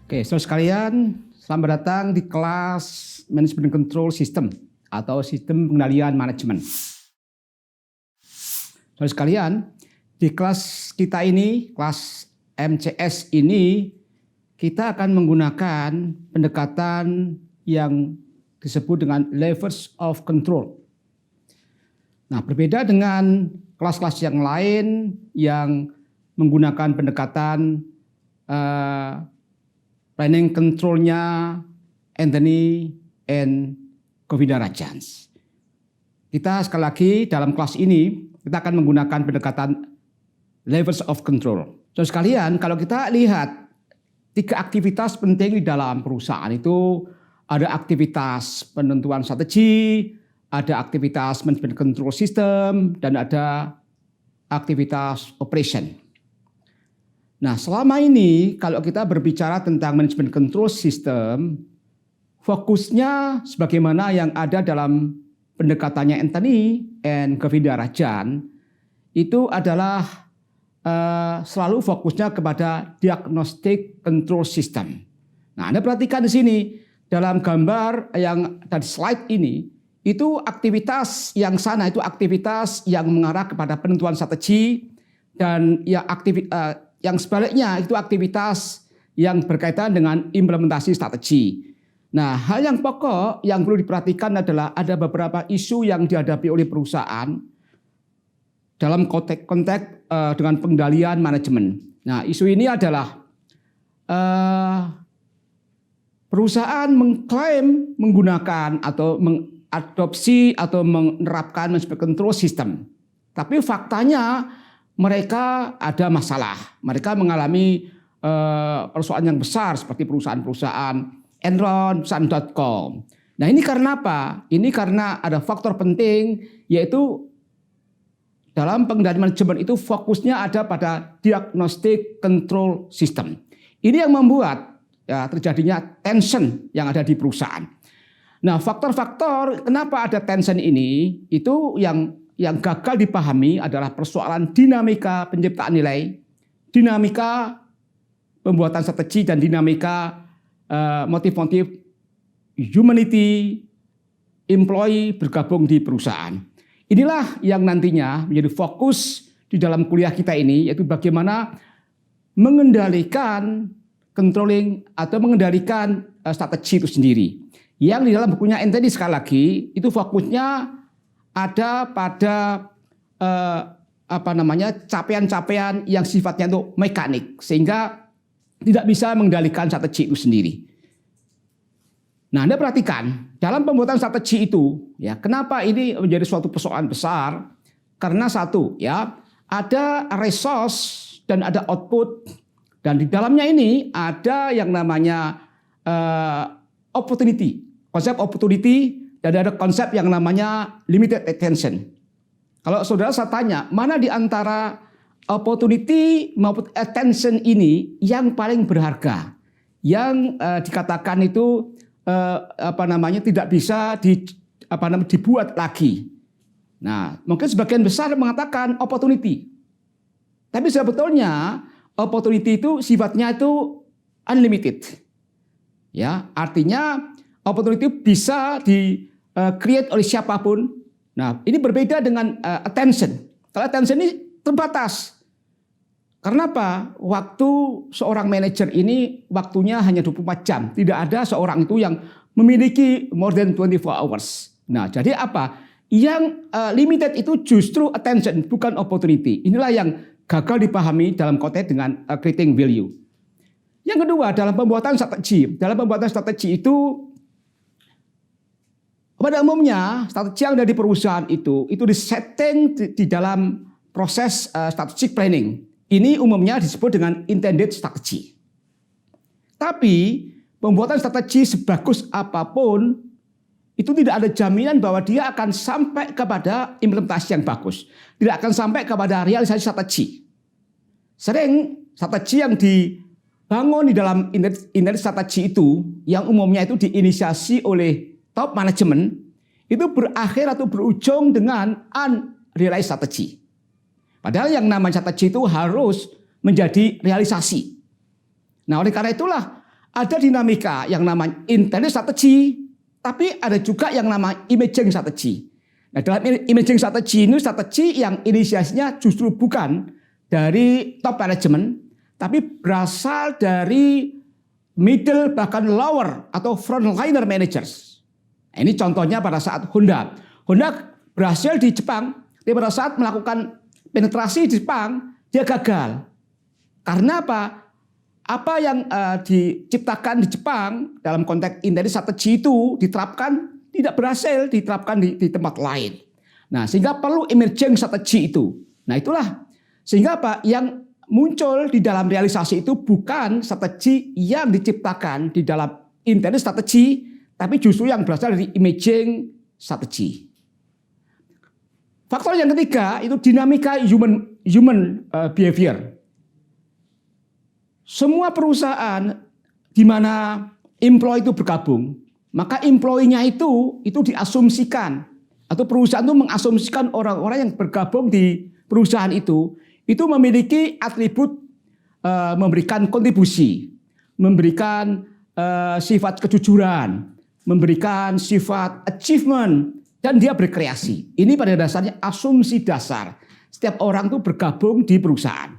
Oke, saudara sekalian, selamat datang di kelas Management Control System atau Sistem Pengendalian Manajemen. Saudara sekalian, di kelas kita ini, kelas MCS ini, kita akan menggunakan pendekatan yang disebut dengan levels of control. Nah, berbeda dengan kelas-kelas yang lain yang menggunakan pendekatan planning controlnya Anthony and Govindarajan. Kita sekali lagi dalam kelas ini kita akan menggunakan pendekatan levels of control. Saudara sekalian, kalau kita lihat 3 aktivitas penting di dalam perusahaan itu ada aktivitas penentuan strategi, ada aktivitas management control system, dan ada aktivitas operation. Nah, selama ini kalau kita berbicara tentang management control system, fokusnya sebagaimana yang ada dalam pendekatannya Anthony and Govindarajan itu adalah selalu fokusnya kepada diagnostic control system. Nah, Anda perhatikan di sini dalam gambar yang dari slide ini, itu aktivitas yang sana itu aktivitas yang mengarah kepada penentuan strategi, dan yang sebaliknya itu aktivitas yang berkaitan dengan implementasi strategi. Nah, hal yang pokok yang perlu diperhatikan adalah ada beberapa isu yang dihadapi oleh perusahaan dalam konteks dengan pengendalian manajemen. Nah, isu ini adalah perusahaan mengklaim menggunakan atau mengadopsi atau menerapkan management control system. Tapi faktanya mereka ada masalah. Mereka mengalami persoalan yang besar seperti perusahaan-perusahaan Enron, perusahaan.com. Nah, ini karena apa? Ini karena ada faktor penting, yaitu dalam pengendalian manajemen itu fokusnya ada pada diagnostic control system. Ini yang membuat terjadinya tension yang ada di perusahaan. Nah, faktor-faktor kenapa ada tension ini itu yang gagal dipahami adalah persoalan dinamika penciptaan nilai, dinamika pembuatan strategi, dan dinamika motif-motif humanity employee bergabung di perusahaan. Inilah yang nantinya menjadi fokus di dalam kuliah kita ini, yaitu bagaimana mengendalikan controlling atau mengendalikan strategi itu sendiri. Yang di dalam bukunya Anthony sekali lagi itu fokusnya ada pada capaian-capaian yang sifatnya itu mekanik, sehingga tidak bisa mengendalikan strategi itu sendiri. Nah, Anda perhatikan dalam pembuatan strategi itu, ya, kenapa ini menjadi suatu persoalan besar? Karena satu, ya, ada resource dan ada output, dan di dalamnya ini ada yang namanya opportunity, konsep opportunity. Dan ada konsep yang namanya limited attention. Kalau saudara saya tanya, mana di antara opportunity maupun attention ini yang paling berharga? Yang dikatakan itu tidak bisa dibuat lagi. Nah, mungkin sebagian besar mengatakan opportunity. Tapi sebetulnya opportunity itu sifatnya itu unlimited. Ya, artinya opportunity bisa create oleh siapapun. Nah, ini berbeda dengan attention. Kalau attention ini terbatas. Karena apa? Waktu seorang manajer ini waktunya hanya 24 jam. Tidak ada seorang itu yang memiliki more than 24 hours. Nah, jadi apa? Yang limited itu justru attention, bukan opportunity. Inilah yang gagal dipahami dalam konteks dengan creating value. Yang kedua, dalam pembuatan strategi. Dalam pembuatan strategi itu pada umumnya strategi yang ada di perusahaan itu disetting di dalam proses strategic planning. Ini umumnya disebut dengan intended strategy. Tapi pembuatan strategi sebagus apapun itu tidak ada jaminan bahwa dia akan sampai kepada implementasi yang bagus. Tidak akan sampai kepada realisasi strategi. Sering strategi yang dibangun di dalam intended strategi itu yang umumnya itu diinisiasi oleh top management itu berakhir atau berujung dengan unrealized strategi. Padahal yang namanya strategi itu harus menjadi realisasi. Nah, oleh karena itulah ada dinamika yang namanya intended strategy, tapi ada juga yang namanya emerging strategy. Nah, dalam emerging strategy ini strategi yang inisiasinya justru bukan dari top management, tapi berasal dari middle bahkan lower atau frontliner managers. Nah, ini contohnya pada saat Honda. Honda berhasil di Jepang, tapi pada saat melakukan penetrasi di Jepang, dia gagal. Karena apa? Apa yang diciptakan di Jepang dalam konteks intended strategi itu diterapkan tidak berhasil diterapkan di tempat lain. Nah, sehingga perlu emerging strategi itu. Nah, itulah sehingga apa yang muncul di dalam realisasi itu bukan strategi yang diciptakan di dalam intended strategi, tapi justru yang berasal dari emerging strategi. Faktor yang ketiga itu dinamika human behavior. Semua perusahaan di mana employee itu bergabung, maka employee-nya itu diasumsikan atau perusahaan itu mengasumsikan orang-orang yang bergabung di perusahaan itu memiliki atribut memberikan kontribusi, memberikan sifat kejujuran, memberikan sifat achievement, dan dia berkreasi. Ini pada dasarnya asumsi dasar setiap orang itu bergabung di perusahaan.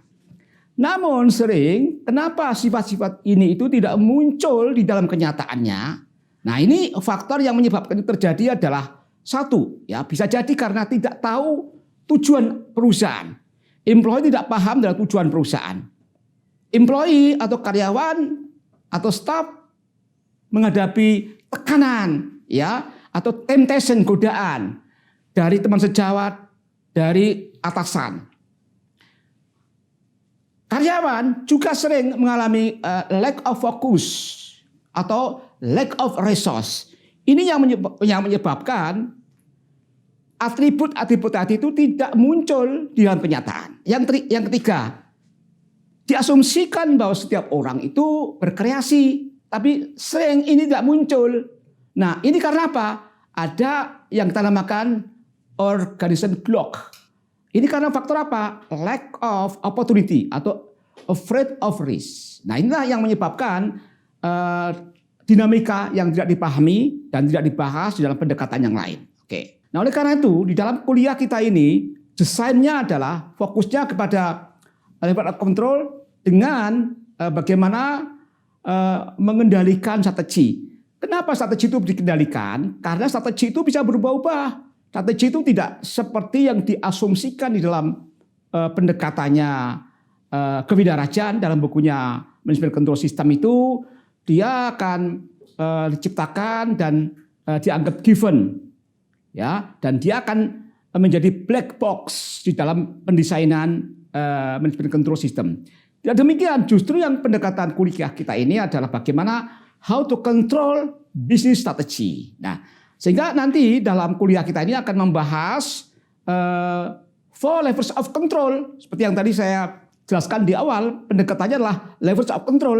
Namun sering kenapa sifat-sifat ini itu tidak muncul di dalam kenyataannya? Nah, ini faktor yang menyebabkan itu terjadi adalah satu, ya bisa jadi karena tidak tahu tujuan perusahaan. Employee tidak paham dengan tujuan perusahaan. Employee atau karyawan atau staff menghadapi tekanan, ya, atau temptation, godaan dari teman sejawat, dari atasan. Karyawan juga sering mengalami lack of focus atau lack of resource. Ini yang menyebabkan atribut-atribut tadi itu tidak muncul di dalam kenyataan. Yang ketiga, diasumsikan bahwa setiap orang itu berkreasi, tapi sering ini tidak muncul. Nah, ini karena apa? Ada yang kita namakan organization block. Ini karena faktor apa? Lack of opportunity atau afraid of risk. Nah, inilah yang menyebabkan dinamika yang tidak dipahami dan tidak dibahas di dalam pendekatan yang lain. Oke. Nah, oleh karena itu di dalam kuliah kita ini desainnya adalah fokusnya kepada level of control dengan bagaimana mengendalikan strategi. Kenapa strategi itu dikendalikan? Karena strategi itu bisa berubah-ubah. Strategi itu tidak seperti yang diasumsikan di dalam pendekatannya Kevin Darajan dalam bukunya Management Control System itu, dia akan diciptakan dan dianggap given, ya, dan dia akan menjadi black box di dalam pendesainan Management Control System. Tidak demikian, justru yang pendekatan kuliah kita ini adalah bagaimana how to control business strategy. Nah, sehingga nanti dalam kuliah kita ini akan membahas 4 levels of control. Seperti yang tadi saya jelaskan di awal, pendekatannya adalah levels of control.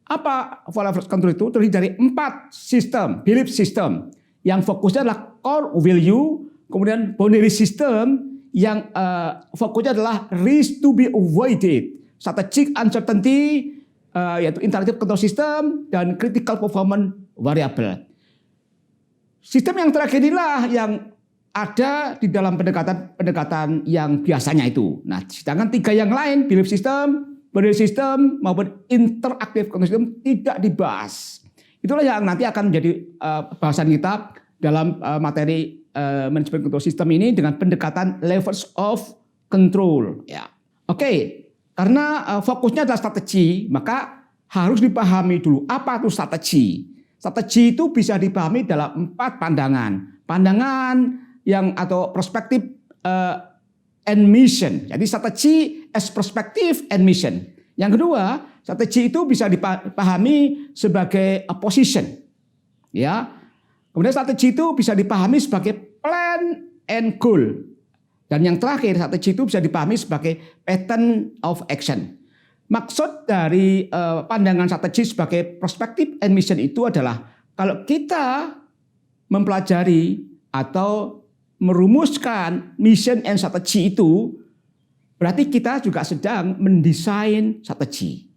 Apa 4 levels of control itu? Terdiri dari 4 sistem, belief system. Yang fokusnya adalah core value, kemudian boundary system, yang fokusnya adalah risk to be avoided, strategic uncertainty, yaitu interactive control system, dan critical performance variable. Sistem yang terakhir inilah yang ada di dalam pendekatan yang biasanya itu. Nah, sedangkan 3 yang lain, belief system, boundary system, maupun interactive control system tidak dibahas. Itulah yang nanti akan menjadi bahasan kita dalam materi management control system ini dengan pendekatan levels of control. Ya, oke. Karena fokusnya adalah strategi, maka harus dipahami dulu apa itu strategi. Strategi itu bisa dipahami dalam 4 pandangan. Pandangan yang atau perspektif and mission. Jadi strategi as perspective and mission. Yang kedua, strategi itu bisa dipahami sebagai position. Ya. Kemudian strategi itu bisa dipahami sebagai plan and goal. Dan yang terakhir, strategi itu bisa dipahami sebagai pattern of action. Maksud dari pandangan strategi sebagai perspektif and mission itu adalah kalau kita mempelajari atau merumuskan mission and strategi itu, berarti kita juga sedang mendesain strategi.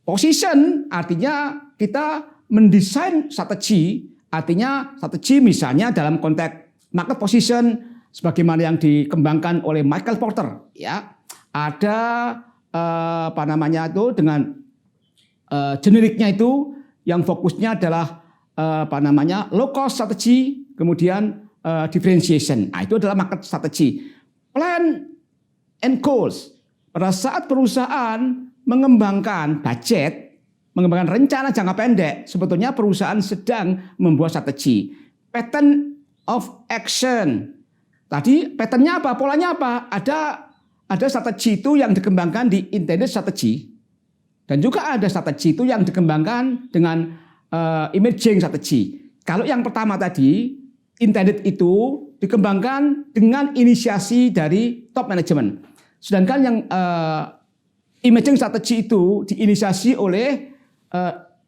Position artinya kita mendesain strategi, artinya strategi misalnya dalam konteks market position sebagaimana yang dikembangkan oleh Michael Porter, ya. Ada dengan generiknya itu yang fokusnya adalah low cost strategi, kemudian differentiation. Nah, itu adalah market strategi. Plan and goals. Pada saat perusahaan mengembangkan budget, mengembangkan rencana jangka pendek, sebetulnya perusahaan sedang membuat strategi. Pattern of action. Tadi patternnya apa? Polanya apa? Ada strategi itu yang dikembangkan di intended strategi, dan juga ada strategi itu yang dikembangkan dengan emerging strategi. Kalau yang pertama tadi, intended itu dikembangkan dengan inisiasi dari top management. Sedangkan yang emerging strategi itu diinisiasi oleh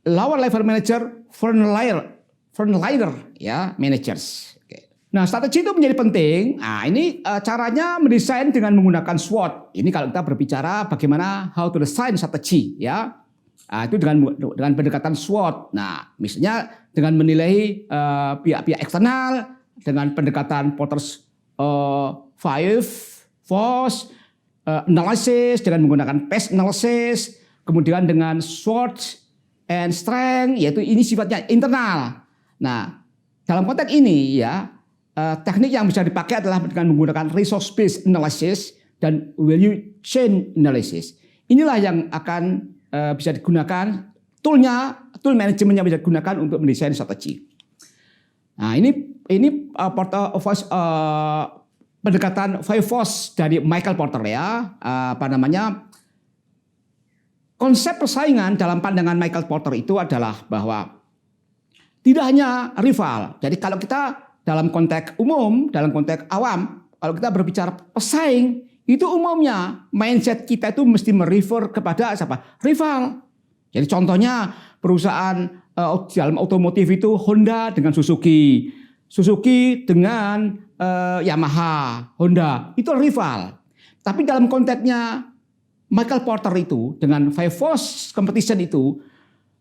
lower level manager, frontliner ya, managers. Oke. Nah, strategi itu menjadi penting. Nah, ini caranya mendesain dengan menggunakan SWOT. Ini kalau kita berbicara bagaimana how to design strategi, ya. Nah, itu dengan pendekatan SWOT. Nah, misalnya dengan menilai pihak-pihak eksternal, dengan pendekatan Porter's Five Force analysis, dengan menggunakan PES analysis, kemudian dengan SWOT and strength, yaitu ini sifatnya internal. Nah, dalam konteks ini ya, teknik yang bisa dipakai adalah dengan menggunakan resource based analysis dan value chain analysis. Inilah yang akan bisa digunakan tool manajemen yang bisa digunakan untuk mendesain strategi. Nah, ini pendekatan Five Force dari Michael Porter, ya. Konsep persaingan dalam pandangan Michael Porter itu adalah bahwa tidak hanya rival. Jadi kalau kita dalam konteks umum, dalam konteks awam, kalau kita berbicara pesaing, itu umumnya mindset kita itu mesti merefer kepada siapa? Rival. Jadi contohnya perusahaan dalam otomotif itu Honda dengan Suzuki, Suzuki dengan Yamaha, Honda, itu rival. Tapi dalam konteksnya Michael Porter itu dengan Five Force competition itu,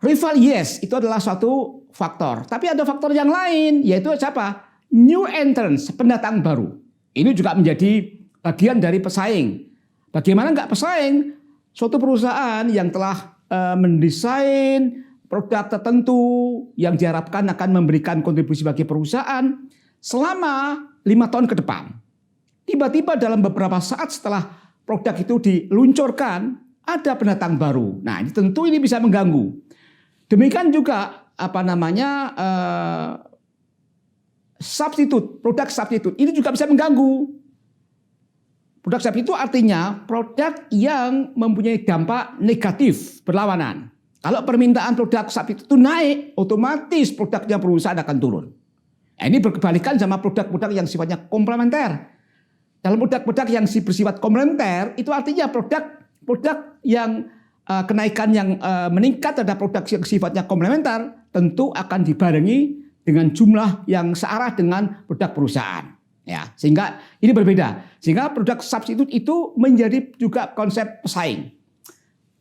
rival yes, itu adalah suatu faktor. Tapi ada faktor yang lain, yaitu siapa? New entrants, pendatang baru. Ini juga menjadi bagian dari pesaing. Bagaimana nggak pesaing? Suatu perusahaan yang telah mendesain produk tertentu yang diharapkan akan memberikan kontribusi bagi perusahaan selama 5 tahun ke depan. Tiba-tiba dalam beberapa saat setelah produk itu diluncurkan, ada pendatang baru. Nah, ini tentu ini bisa mengganggu. Demikian juga substitute, produk substitute, ini juga bisa mengganggu. Produk substitute itu artinya produk yang mempunyai dampak negatif, berlawanan. Kalau permintaan produk substitute itu naik, otomatis produknya perusahaan akan turun. Nah, ini berkebalikan sama produk-produk yang sifatnya komplementer. Dalam produk-produk yang bersifat komplementer, itu artinya produk yang kenaikan yang meningkat terhadap produk yang sifatnya komplementer tentu akan dibarengi dengan jumlah yang searah dengan produk perusahaan. Ya, sehingga ini berbeda. Sehingga produk substitute itu menjadi juga konsep pesaing.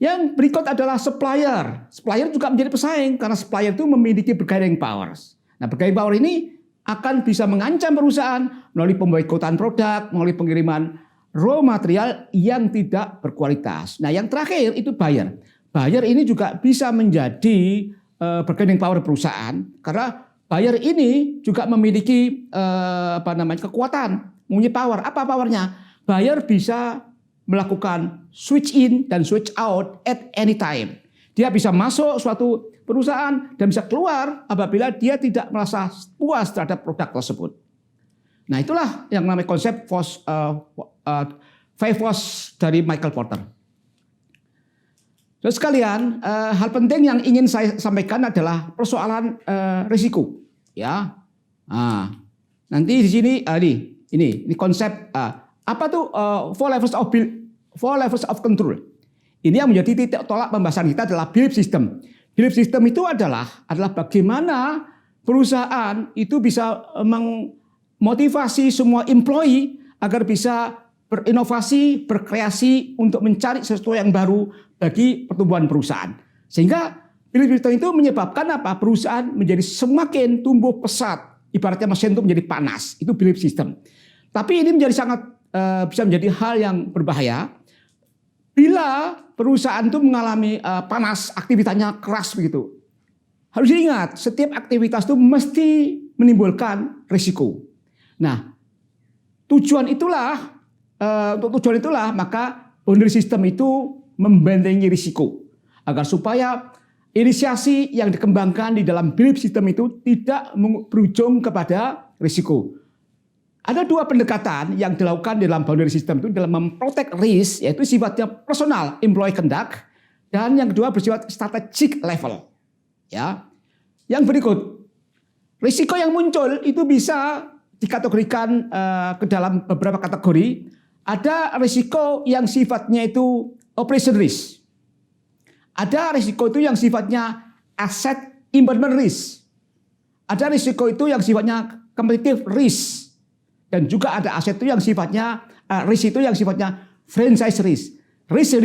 Yang berikut adalah supplier. Supplier juga menjadi pesaing karena supplier itu memiliki bargaining powers. Nah, bargaining power ini akan bisa mengancam perusahaan melalui pemboikotan produk, melalui pengiriman raw material yang tidak berkualitas. Nah, yang terakhir itu buyer. Buyer ini juga bisa menjadi bargaining power perusahaan karena buyer ini juga memiliki kekuatan, mempunyai power. Apa powernya? Buyer bisa melakukan switch in dan switch out at any time. Dia bisa masuk suatu perusahaan dan bisa keluar apabila dia tidak merasa puas terhadap produk tersebut. Nah, itulah yang namanya konsep Five Force dari Michael Porter. Terus sekalian, hal penting yang ingin saya sampaikan adalah persoalan risiko. Ya, nanti di sini ini konsep apa tuh four levels of control. Ini yang menjadi titik tolak pembahasan kita adalah belief system. Belief system itu adalah bagaimana perusahaan itu bisa memotivasi semua employee agar bisa berinovasi, berkreasi untuk mencari sesuatu yang baru bagi pertumbuhan perusahaan. Sehingga belief system itu menyebabkan apa? Perusahaan menjadi semakin tumbuh pesat. Ibaratnya mesin itu menjadi panas. Itu belief system. Tapi ini menjadi sangat bisa menjadi hal yang berbahaya bila perusahaan itu mengalami panas, aktivitasnya keras begitu. Harus diingat, setiap aktivitas itu mesti menimbulkan risiko. Nah, untuk tujuan itulah maka boundary system itu membentengi risiko agar supaya inisiasi yang dikembangkan di dalam belief system itu tidak berujung kepada risiko. Ada dua pendekatan yang dilakukan di dalam boundary system itu dalam memprotek risk, yaitu sifatnya personal, employee conduct, dan yang kedua bersifat strategic level. Ya, yang berikut, risiko yang muncul itu bisa dikategorikan ke dalam beberapa kategori. Ada risiko yang sifatnya itu operation risk. Ada risiko itu yang sifatnya asset impairment risk. Ada risiko itu yang sifatnya competitive risk. Dan juga ada aset itu yang sifatnya risk itu yang sifatnya franchise risk. Risk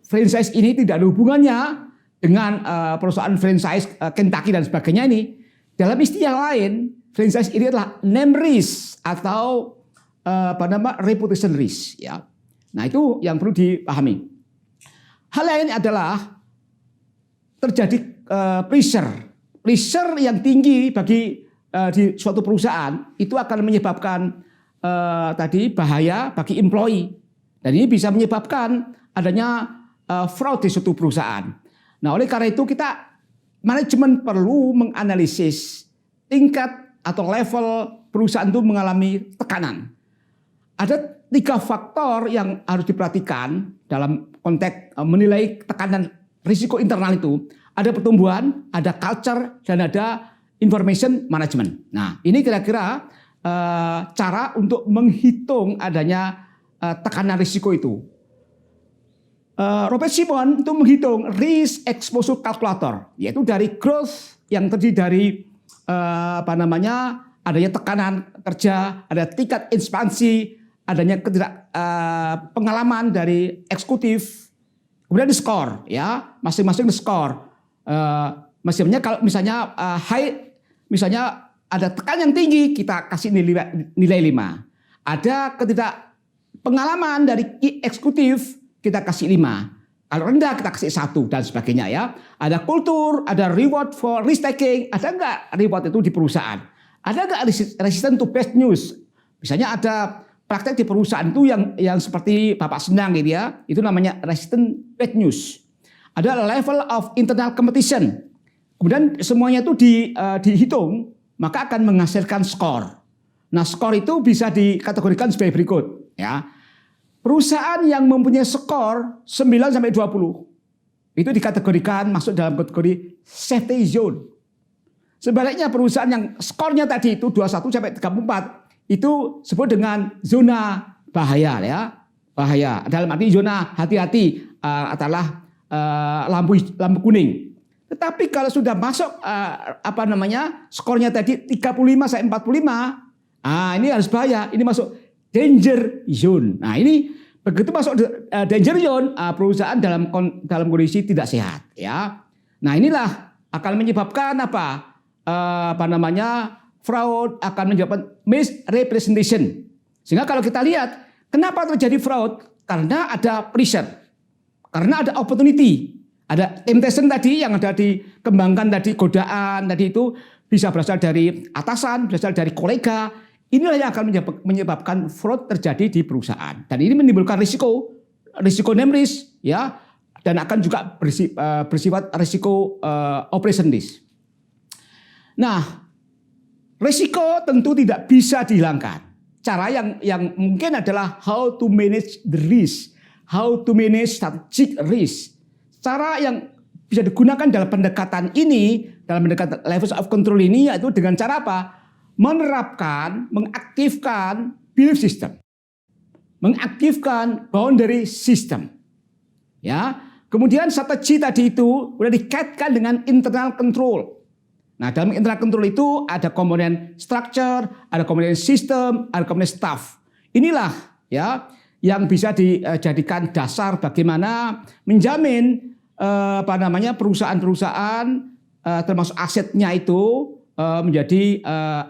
franchise ini tidak ada hubungannya dengan perusahaan franchise Kentucky dan sebagainya ini. Dalam istilah lain, franchise ini adalah name risk atau reputation risk. Ya. Nah itu yang perlu dipahami. Hal lain adalah terjadi pressure yang tinggi bagi di suatu perusahaan itu akan menyebabkan bahaya bagi employee, dan ini bisa menyebabkan adanya fraud di suatu perusahaan. Nah, oleh karena itu kita manajemen perlu menganalisis tingkat atau level perusahaan itu mengalami tekanan. Ada 3 faktor yang harus diperhatikan dalam konteks menilai tekanan risiko internal itu. Ada pertumbuhan, ada culture, dan ada information management. Nah, ini kira-kira cara untuk menghitung adanya tekanan risiko itu. Robert Simon itu menghitung risk exposure calculator, yaitu dari growth yang terdiri dari adanya tekanan kerja, ada tingkat ekspansi, adanya pengalaman dari eksekutif, kemudian di skor, ya masing-masing di skor. Kalau misalnya misalnya ada tekanan yang tinggi, kita kasih nilai 5. Ada pengalaman dari eksekutif, kita kasih 5. Kalau rendah kita kasih 1 dan sebagainya ya. Ada kultur, ada reward for risk taking, ada enggak reward itu di perusahaan? Ada enggak resistant to bad news? Misalnya ada praktek di perusahaan itu yang seperti Bapak senang gitu ya, itu namanya resistant bad news. Ada level of internal competition. Kemudian semuanya itu dihitung, maka akan menghasilkan skor. Nah, skor itu bisa dikategorikan sebagai berikut, ya. Perusahaan yang mempunyai skor 9 sampai 20 itu dikategorikan masuk dalam kategori safety zone. Sebaliknya perusahaan yang skornya tadi itu 21 sampai 34 itu disebut dengan zona bahaya, ya. Bahaya. Dalam arti zona hati-hati adalah lampu kuning. Tetapi kalau sudah masuk skornya tadi 35 sampai 45, ini harus bahaya. Ini masuk danger zone. Nah, ini begitu masuk danger zone, perusahaan dalam kondisi tidak sehat, ya. Nah, inilah akan menyebabkan fraud, akan menyebabkan misrepresentation. Sehingga kalau kita lihat kenapa terjadi fraud? Karena ada pressure, karena ada opportunity, ada temptation tadi yang ada dikembangkan tadi, godaan tadi itu bisa berasal dari atasan, berasal dari kolega. Inilah yang akan menyebabkan fraud terjadi di perusahaan, dan ini menimbulkan risiko name risk, ya, dan akan juga bersifat risiko operation risk. Nah, risiko tentu tidak bisa dihilangkan. Cara yang mungkin adalah how to manage the risk, how to manage strategic risk. Cara yang bisa digunakan dalam pendekatan ini, dalam pendekatan levels of control ini, yaitu dengan cara apa? Menerapkan, mengaktifkan belief system, mengaktifkan boundary system, ya. Kemudian strategi tadi itu sudah dikaitkan dengan internal control. Nah, dalam internal control itu ada komponen structure, ada komponen system, ada komponen staff. Inilah ya yang bisa dijadikan dasar bagaimana menjamin perusahaan-perusahaan termasuk asetnya itu menjadi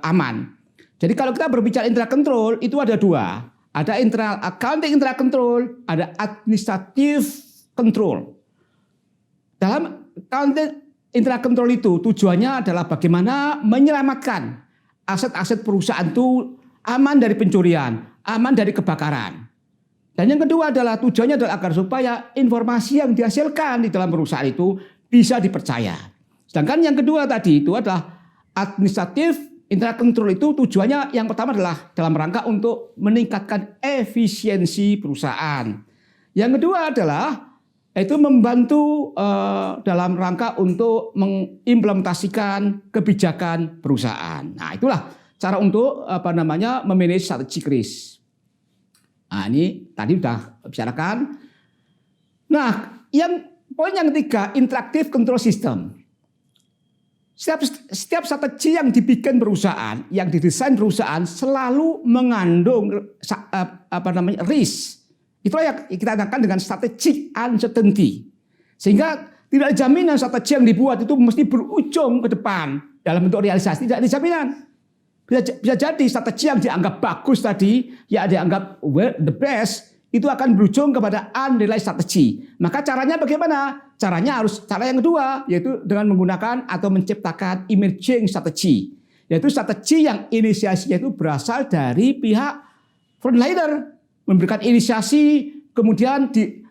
aman. Jadi kalau kita berbicara internal control itu ada dua. Ada internal accounting internal control, ada administrative control. Dalam accounting internal control itu tujuannya adalah bagaimana menyelamatkan aset-aset perusahaan itu aman dari pencurian, aman dari kebakaran. Dan yang kedua adalah tujuannya adalah agar supaya informasi yang dihasilkan di dalam perusahaan itu bisa dipercaya. Sedangkan yang kedua tadi itu adalah administrative internal control itu tujuannya yang pertama adalah dalam rangka untuk meningkatkan efisiensi perusahaan. Yang kedua adalah itu membantu dalam rangka untuk mengimplementasikan kebijakan perusahaan. Nah, itulah cara untuk memanage strategic risk. Nah, ini tadi sudah bicarakan. Nah, poin yang ketiga, interactive control system. Setiap strategi yang dibikin perusahaan, yang didesain perusahaan selalu mengandung risk. Itulah yang kita katakan dengan strategic uncertainty. Sehingga tidak ada jaminan strategi yang dibuat itu mesti berujung ke depan dalam bentuk realisasi. Tidak ada jaminan. Bisa jadi strategi yang dianggap bagus tadi, yang dianggap the best, itu akan berujung kepada unrealized strategi. Maka caranya bagaimana? Cara yang kedua, yaitu dengan menggunakan atau menciptakan emerging strategi. Yaitu strategi yang inisiasinya itu berasal dari pihak frontliner. Memberikan inisiasi, kemudian di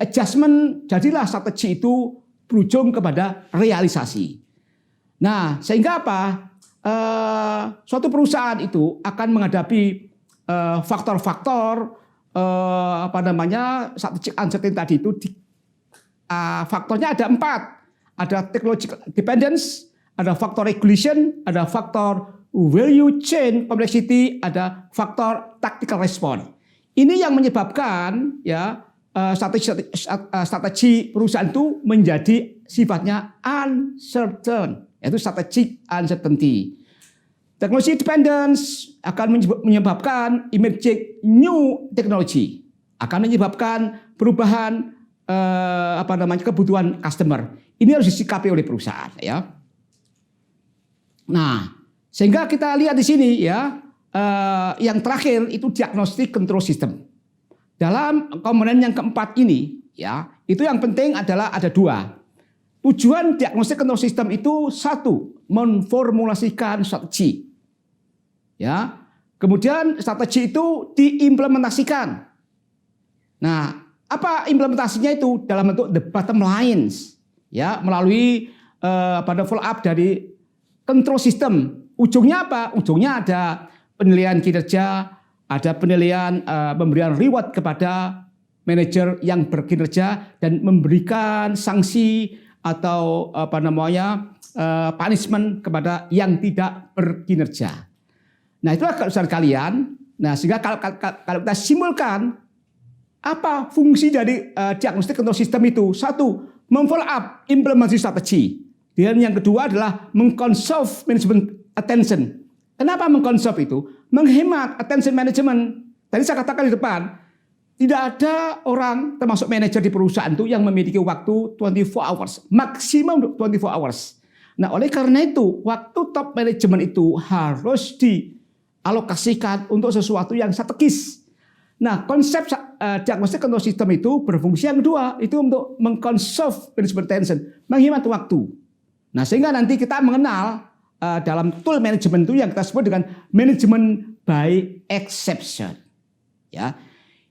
adjustment, jadilah strategi itu berujung kepada realisasi. Nah, sehingga apa? Suatu perusahaan itu akan menghadapi faktor-faktor strategic uncertainty tadi itu faktornya ada 4. Ada technological dependence, ada faktor regulation, ada faktor value chain complexity, ada faktor tactical response. Ini yang menyebabkan strategi perusahaan itu menjadi sifatnya uncertain, yaitu strategic uncertainty. Technology dependence akan menyebabkan emerging new technology, akan menyebabkan perubahan kebutuhan customer. Ini harus disikapi oleh perusahaan, ya. Nah, sehingga kita lihat di sini ya, yang terakhir itu diagnostic control system. Dalam komponen yang keempat ini, ya, itu yang penting adalah ada 2. Tujuan diagnostic control system itu 1, memformulasikan strategi. Ya. Kemudian strategi itu diimplementasikan. Nah, apa implementasinya itu? Dalam bentuk the bottom lines, ya, melalui follow up dari control system. Ujungnya apa? Ujungnya ada penilaian kinerja, ada penilaian pemberian reward kepada manajer yang berkinerja dan memberikan sanksi atau punishment kepada yang tidak berkinerja. Nah, itulah kesulitan kalian. Nah, sehingga kalau kita simpulkan apa fungsi dari diagnostic control system itu? 1, memfollow up implementasi strategi. Dan yang kedua adalah mengconserve management attention. Kenapa mengconserve itu? Menghemat attention management. Tadi saya katakan di depan, tidak ada orang termasuk manajer di perusahaan itu yang memiliki waktu 24 hours, maksimum 24 hours. Nah, oleh karena itu, waktu top management itu harus dialokasikan untuk sesuatu yang strategis. Nah, konsep diagnostic control system itu berfungsi yang kedua, itu untuk mengconserve management attention, menghemat waktu. Nah, sehingga nanti kita mengenal dalam tool management itu yang kita sebut dengan management by exception. Ya,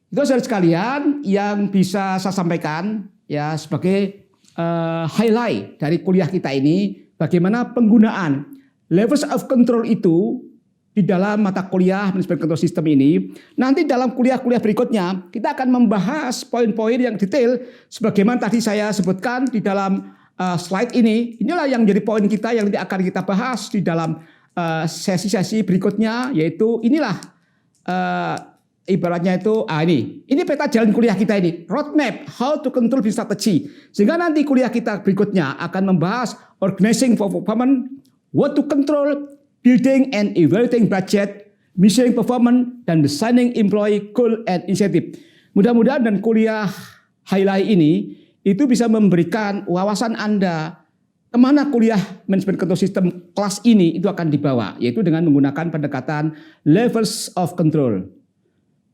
itu saudara sekalian yang bisa saya sampaikan ya sebagai highlight dari kuliah kita ini, bagaimana penggunaan levels of control itu di dalam mata kuliah manajemen control system ini. Nanti dalam kuliah-kuliah berikutnya kita akan membahas poin-poin yang detail sebagaimana tadi saya sebutkan di dalam slide ini. Inilah yang menjadi poin kita yang nanti akan kita bahas di dalam sesi-sesi berikutnya, yaitu inilah ibaratnya itu ini peta jalan kuliah kita ini, roadmap how to control business strategy. Sehingga nanti kuliah kita berikutnya akan membahas organizing for performance, what to control, building and evaluating budget, measuring performance, dan designing employee goal and incentive. Mudah-mudahan dan kuliah highlight ini itu bisa memberikan wawasan Anda kemana kuliah manajemen control system kelas ini itu akan dibawa, yaitu dengan menggunakan pendekatan levels of control.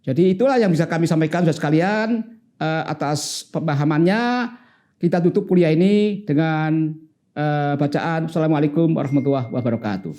Jadi itulah yang bisa kami sampaikan saudara sekalian atas pemahamannya. Kita tutup kuliah ini dengan bacaan Assalamualaikum warahmatullahi wabarakatuh.